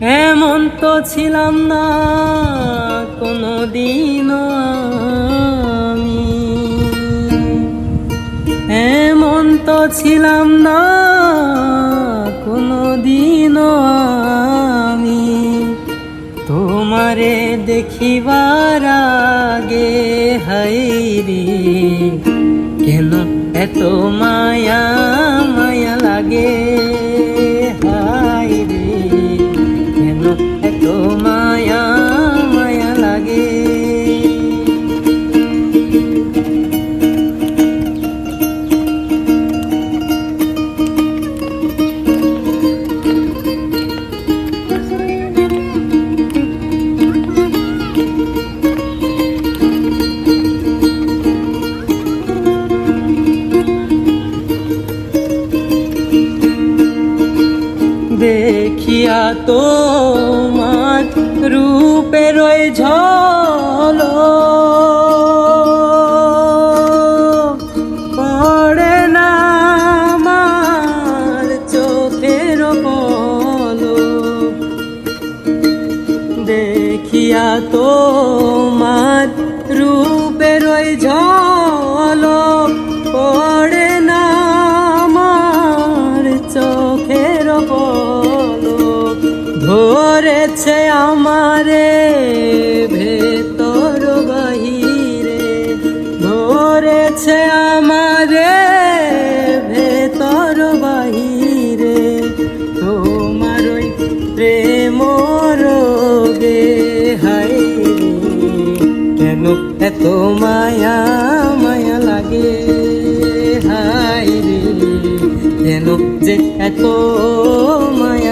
এমন তো ছিলাম না কোনোদিনও আমি, এমন তো ছিলাম না কোনোদিনও আমি। তোমারে দেখিবার আগে হায়রে কেন এত মায়া মায়া লাগে, হায়রে কেন এত মায়া মায়া লাগে। দেখিয়া তোমার রূপের ওই ঝলক পড়ে না আমার চোখের পলক। দেখিয়া তোমার রূপের ওই ঝলক পড়ে না আমার চোখের পলক। ধরেছে আমারে ভেতর বাহিরে, ধরেছে আমারে ভেতর বাহিরে তোমার ওই প্রেম রোগে, হায়রে কেন এত মায়া মায়া লাগে, হায়রে কেন যে এত মায়া